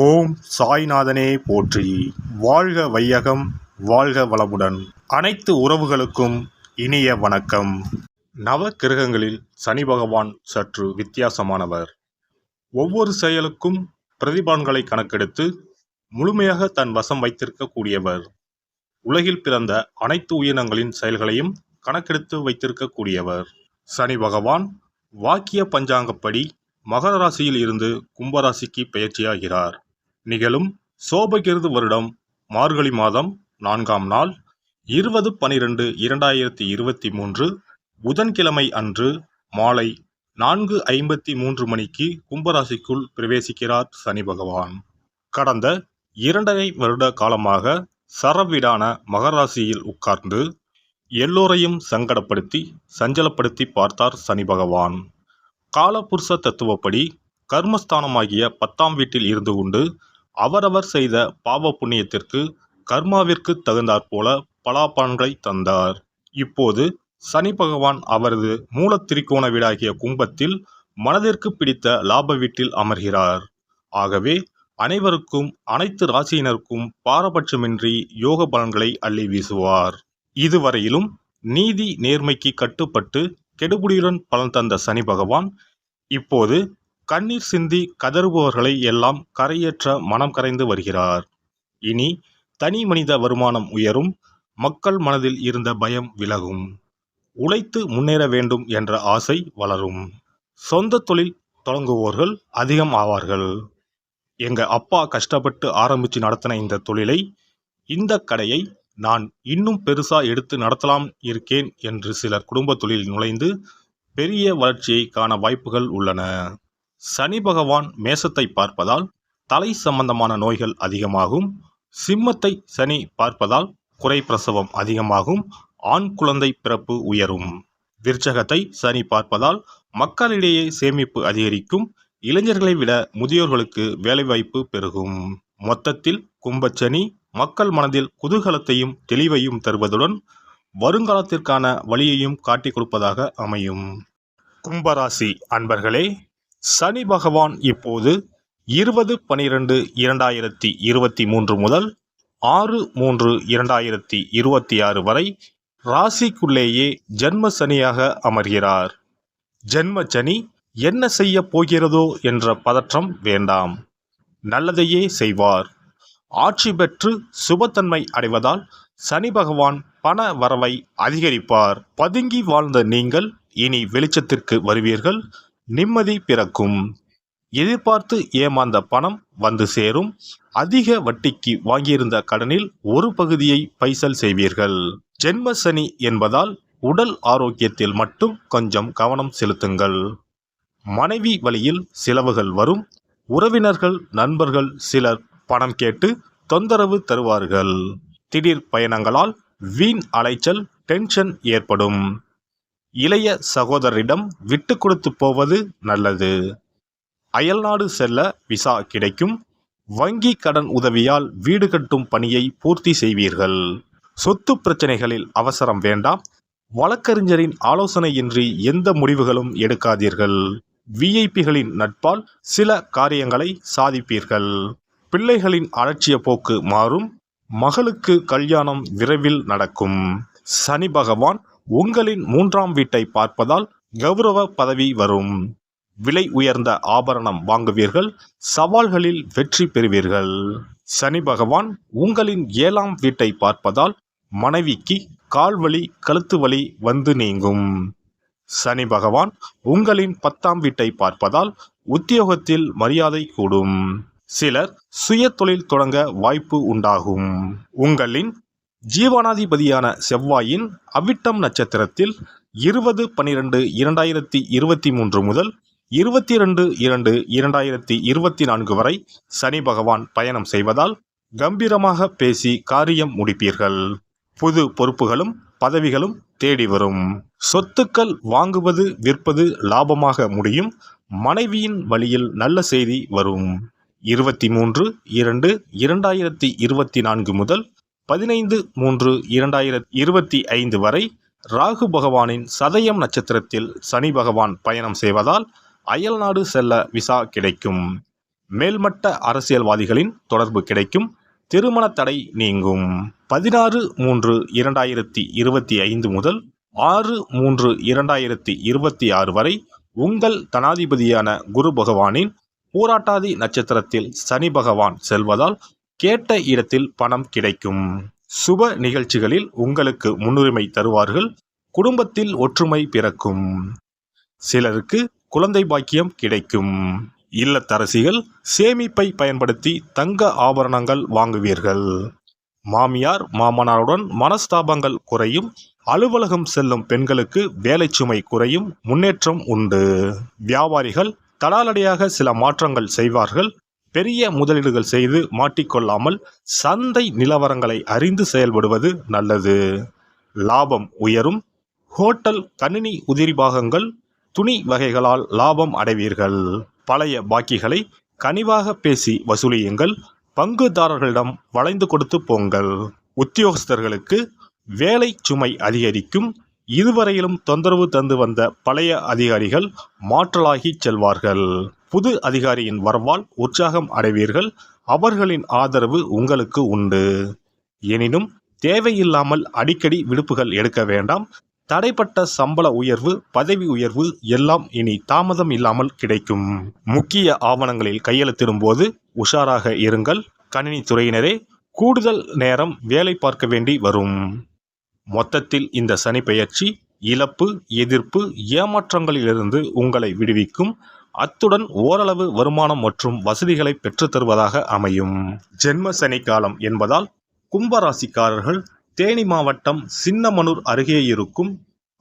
ஓம் சாய்நாதனே போற்றி. வாழ்க வையகம், வாழ்க வளமுடன். அனைத்து உறவுகளுக்கும் இனிய வணக்கம். நவ கிரகங்களில் சனி பகவான் சற்று வித்தியாசமானவர். ஒவ்வொரு செயலுக்கும் பிரதிபலன்களை கணக்கெடுத்து முழுமையாக தன் வசம் வைத்திருக்கக்கூடியவர். உலகில் பிறந்த அனைத்து உயிரினங்களின் செயல்களையும் கணக்கெடுத்து வைத்திருக்கக்கூடியவர். சனி பகவான் வாக்கிய பஞ்சாங்கப்படி மகர ராசியில் இருந்து கும்பராசிக்கு பெயர்ச்சியாகிறார். நிகழும் சோபகிருது வருடம் மார்கழி மாதம் 4ஆம் நாள் 20/12/2023 புதன்கிழமை அன்று மாலை 4:53 மணிக்கு கும்பராசிக்குள் பிரவேசிக்கிறார் சனி பகவான். கடந்த 2.5 வருட காலமாக சரவீடான மகராசியில் உட்கார்ந்து எல்லோரையும் சங்கடப்படுத்தி சஞ்சலப்படுத்தி பார்த்தார் சனி பகவான். காலபுருஷ தத்துவப்படி கர்மஸ்தானமாகிய 10ஆம் வீட்டில் இருந்து கொண்டு அவரவர் செய்த பாவ புண்ணியத்திற்கு கர்மாவிற்கு தகுந்தாற்போல பலாபலன்களை தந்தார். இப்போது சனி பகவான் அவரது மூல திரிகோண வீடாகிய கும்பத்தில் மனதிற்கு பிடித்த லாப வீட்டில் அமர்கிறார். ஆகவே அனைவருக்கும் அனைத்து ராசியினருக்கும் பாரபட்சமின்றி யோக பலன்களை அள்ளி வீசுவார். இதுவரையிலும் நீதி நேர்மைக்கு கட்டுப்பட்டு கெடுபுடியுடன் பலன் தந்த சனி பகவான் இப்போது கண்ணீர் சிந்தி கதறுபவர்களை எல்லாம் கரையேற்ற மனம் கரைந்து வருகிறார். இனி தனி மனித வருமானம் உயரும், மக்கள் மனதில் இருந்த பயம் விலகும், உழைத்து முன்னேற வேண்டும் என்ற ஆசை வளரும், சொந்த தொழில் தொடங்குவோர்கள் அதிகம் ஆவார்கள். எங்க அப்பா கஷ்டப்பட்டு ஆரம்பித்து நடத்தின இந்த தொழிலை, இந்த கடையை நான் இன்னும் பெருசா எடுத்து நடத்தலாம் இருக்கேன் என்று சிலர் குடும்ப தொழில் நுழைந்து பெரிய வளர்ச்சியை காண வாய்ப்புகள் உள்ளன. சனி பகவான் மேசத்தை பார்ப்பதால் தலை சம்பந்தமான நோய்கள் அதிகமாகும். சிம்மத்தை சனி பார்ப்பதால் குறை பிரசவம் அதிகமாகும், ஆண் குழந்தை பிறப்பு உயரும். விருச்சகத்தை சனி பார்ப்பதால் மக்களிடையே சேமிப்பு அதிகரிக்கும், இளைஞர்களை விட முதியோர்களுக்கு வேலைவாய்ப்பு பெருகும். மொத்தத்தில் கும்பச்சனி மக்கள் மனதில் குதூகலத்தையும் தெளிவையும் தருவதுடன் வருங்காலத்திற்கான வழியையும் காட்டிக் கொடுப்பதாக அமையும். கும்பராசி அன்பர்களே, சனி பகவான் இப்போது 20/12/2023 முதல் 6/3/2026 வரை ராசிக்குள்ளேயே ஜென்ம சனியாக அமர்கிறார். ஜென்ம சனி என்ன செய்ய போகிறதோ என்ற பதற்றம் வேண்டாம், நல்லதையே செய்வார். ஆட்சி பெற்று சுபத்தன்மை அடைவதால் சனி பகவான் பண வரவை அதிகரிப்பார். பதுங்கி வாழ்ந்த நீங்கள் இனி வெளிச்சத்திற்கு வருவீர்கள், நிம்மதி பிறக்கும். எதிர்பார்த்து ஏமாந்த பணம் வந்து சேரும். அதிக வட்டிக்கு வாங்கியிருந்த கடனில் ஒரு பகுதியை பைசல் செய்வீர்கள். ஜென்ம சனி என்பதால் உடல் ஆரோக்கியத்தில் மட்டும் கொஞ்சம் கவனம் செலுத்துங்கள். மனைவி வழியில் செலவுகள் வரும். உறவினர்கள் நண்பர்கள் சிலர் பணம் கேட்டு தொந்தரவு தருவார்கள். திடீர் பயணங்களால் வீண் அலைச்சல் டென்ஷன் ஏற்படும். இளைய சகோதரரிடம் விட்டு கொடுத்து போவது நல்லது. அயல்நாடு செல்ல விசா கிடைக்கும். வங்கி கடன் உதவியால் வீடு கட்டும் பணியை பூர்த்தி செய்வீர்கள். சொத்து பிரச்சனைகளில் அவசரம் வேண்டாம். வழக்கறிஞரின் ஆலோசனையின்றி எந்த முடிவுகளும் எடுக்காதீர்கள். விஐபிகளின் நட்பால் சில காரியங்களை சாதிப்பீர்கள். பிள்ளைகளின் அலட்சிய போக்கு மாறும். மகளுக்கு கல்யாணம் விரைவில் நடக்கும். சனி பகவான் உங்களின் 3ஆம் வீட்டை பார்ப்பதால் கௌரவ பதவி வரும். விலை உயர்ந்த ஆபரணம் வாங்குவீர்கள். சவால்களில் வெற்றி பெறுவீர்கள். சனி பகவான் உங்களின் 7ஆம் வீட்டை பார்ப்பதால் மனைவிக்கு கால்வலி கழுத்து வலி வந்து நீங்கும். சனி பகவான் உங்களின் 10ஆம் வீட்டை பார்ப்பதால் உத்தியோகத்தில் மரியாதை கூடும். சிலர் சுய தொழில் தொடங்க வாய்ப்பு உண்டாகும். உங்களின் ஜீவனாதிபதியான செவ்வாயின் அவிட்டம் நட்சத்திரத்தில் 20/12/2023 முதல் 22/2/2024 வரை சனி பகவான் பயணம் செய்வதால் கம்பீரமாக பேசி காரியம் முடிப்பீர்கள். புது பொறுப்புகளும் பதவிகளும் தேடி வரும். சொத்துக்கள் வாங்குவது விற்பது லாபமாக முடியும். மனைவியின் வழியில் நல்ல செய்தி வரும். 23/2/2024 முதல் 15/3/2025 வரை ராகு பகவானின் சதயம் நட்சத்திரத்தில் சனி பகவான் பயணம் செய்வதால் அயல்நாடு செல்ல விசா கிடைக்கும். மேல்மட்ட அரசியல்வாதிகளின் தொடர்பு கிடைக்கும். திருமண தடை நீங்கும். 16/3/2025 முதல் 6/3/2026 வரை உங்கள் தனாதிபதியான குரு பகவானின் பூராட்டாதி நட்சத்திரத்தில் சனி பகவான் செல்வதால் கேட்ட இடத்தில் பணம் கிடைக்கும். சுப நிகழ்ச்சிகளில் உங்களுக்கு முன்னுரிமை தருவார்கள். குடும்பத்தில் ஒற்றுமை பிறக்கும். சிலருக்கு குழந்தை பாக்கியம் கிடைக்கும். இல்லத்தரசிகள் சேமிப்பை பயன்படுத்தி தங்க ஆபரணங்கள் வாங்குவீர்கள். மாமியார் மாமனாருடன் மனஸ்தாபங்கள் குறையும். அலுவலகம் செல்லும் பெண்களுக்கு வேலை சுமை குறையும். முன்னேற்றம் உண்டு. வியாபாரிகள் தடாலடியாக சில மாற்றங்கள் செய்வார்கள். பெரிய முதலீடுகள் செய்து மாட்டிக்கொள்ளாமல் சந்தை நிலவரங்களை அறிந்து செயல்படுவது நல்லது. லாபம் உயரும். ஹோட்டல், கணினி உதிரி பாகங்கள், துணி வகைகளால் லாபம் அடைவீர்கள். பழைய பாக்கிகளை கனிவாக பேசி வசூலியுங்கள். பங்குதாரர்களிடம் வளைந்து கொடுத்து போங்கள். உத்தியோகஸ்தர்களுக்கு வேலை சுமை அதிகரிக்கும். இதுவரையிலும் தொந்தரவு தந்து வந்த பழைய அதிகாரிகள் மாற்றலாகி செல்வார்கள். புது அதிகாரியின் வரவால் உற்சாகம் அடைவீர்கள். அவர்களின் ஆதரவு உங்களுக்கு உண்டு. எனினும் தேவையில்லாமல் அடிக்கடி விடுப்புகள் எடுக்க வேண்டாம். தடைப்பட்ட சம்பள உயர்வு, பதவி உயர்வு எல்லாம் இனி தாமதம் இல்லாமல் கிடைக்கும். முக்கிய ஆவணங்களில் கையெழுத்திடும் போது உஷாராக இருங்கள். கணினி துறையினரே, கூடுதல் நேரம் வேலை பார்க்க வேண்டி வரும். மொத்தத்தில் இந்த சனி பெயர்ச்சி இழப்பு, எதிர்ப்பு, ஏமாற்றங்களிலிருந்து உங்களை விடுவிக்கும். அத்துடன் ஓரளவு வருமானம் மற்றும் வசதிகளை பெற்றுத்தருவதாக அமையும். ஜென்ம சனி காலம் என்பதால் கும்பராசிக்காரர்கள் தேனி மாவட்டம் சின்னமனூர் அருகே இருக்கும்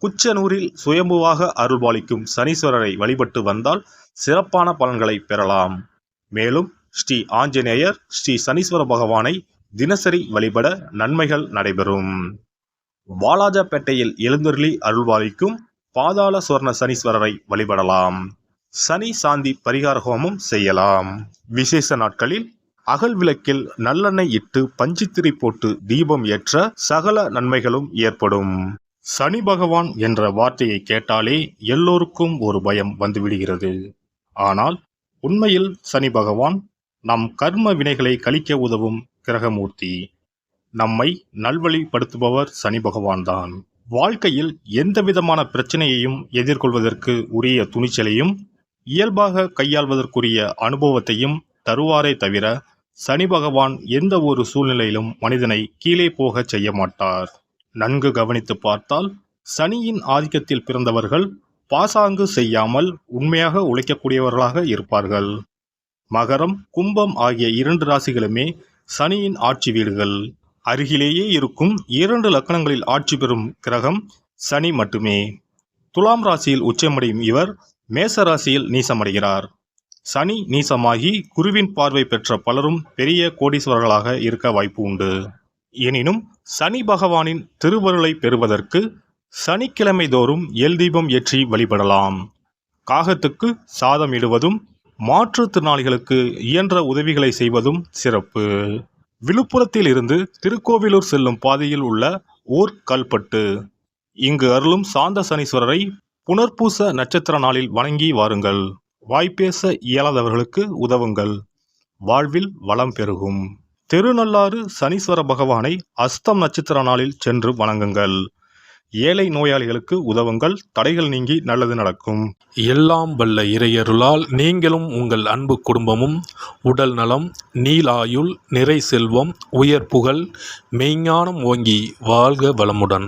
குச்சனூரில் சுயம்புவாக அருள்பாலிக்கும் சனீஸ்வரரை வழிபட்டு வந்தால் சிறப்பான பலன்களை பெறலாம். மேலும் ஸ்ரீ ஆஞ்சநேயர், ஸ்ரீ சனீஸ்வர பகவானை தினசரி வழிபட நன்மைகள் நடைபெறும். வாலாஜாப்பேட்டையில் எழுந்தருளி அருள்பாலிக்கும் பாதாள சுவர்ண சனீஸ்வரரை வழிபடலாம். சனி சாந்தி பரிகார ஹோமம் செய்யலாம். விசேஷ நாட்களில் அகல் விளக்கில் நல்லெண்ணெய் இட்டு பஞ்சுத்திரி போட்டு தீபம் ஏற்ற சகல நன்மைகளும் ஏற்படும். சனி பகவான் என்ற வார்த்தையை கேட்டாலே எல்லோருக்கும் ஒரு பயம் வந்துவிடுகிறது. ஆனால் உண்மையில் சனி பகவான் நம் கர்ம வினைகளை கழிக்க உதவும் கிரகமூர்த்தி. நம்மை நல்வழிப்படுத்துபவர் சனி பகவான் தான். வாழ்க்கையில் எந்தவிதமான பிரச்சனையையும் எதிர்கொள்வதற்கு உரிய துணிச்சலையும் இயல்பாக கையாள்வதற்குரிய அனுபவத்தையும் தருவாரே தவிர சனி பகவான் எந்த ஒரு சூழ்நிலையிலும் மனிதனை கீழே போக செய்ய மாட்டார். நன்கு கவனித்து பார்த்தால் சனியின் ஆதிக்கத்தில் பிறந்தவர்கள் பாசாங்கு செய்யாமல் உண்மையாக உழைக்கக்கூடியவர்களாக இருப்பார்கள். மகரம், கும்பம் ஆகிய 2 ராசிகளுமே சனியின் ஆட்சி வீடுகள். அருகிலேயே இருக்கும் 2 லக்கணங்களில் ஆட்சி பெறும் கிரகம் சனி மட்டுமே. துலாம் ராசியில் உச்சமடையும் இவர் மேச ராசியில் நீசமடைகிறார். சனி நீசமாகி குருவின் பார்வை பெற்ற பலரும் பெரிய கோடீஸ்வரர்களாக இருக்க வாய்ப்பு உண்டு. எனினும் சனி பகவானின் திருவருளை பெறுவதற்கு சனிக்கிழமை தோறும் எல் தீபம் ஏற்றி வழிபடலாம். காகத்துக்கு சாதம் இடுவதும் மாற்றுத்திறனாளிகளுக்கு இயன்ற உதவிகளை செய்வதும் சிறப்பு. விழுப்புரத்தில் இருந்து திருக்கோவிலூர் செல்லும் பாதையில் உள்ள ஓர் கல்பட்டு. இங்கு அருளும் சாந்த சனீஸ்வரரை புனர்பூச நட்சத்திர நாளில் வணங்கி வாருங்கள். வாய்ப்பேச இயலாதவர்களுக்கு உதவுங்கள். வாழ்வில் வளம் பெருகும். திருநள்ளாறு சனீஸ்வர பகவானை அஸ்தம் நட்சத்திர நாளில் சென்று வணங்குங்கள். ஏழை நோயாளிகளுக்கு உதவுங்கள். தடைகள் நீங்கி நல்லது நடக்கும். எல்லாம் வல்ல இறையருளால் நீங்களும் உங்கள் அன்பு குடும்பமும் உடல் நலம், நீலாயுள், நிறை செல்வம், உயர் புகழ், மெய்ஞானம் ஓங்கி வாழ்க வளமுடன்.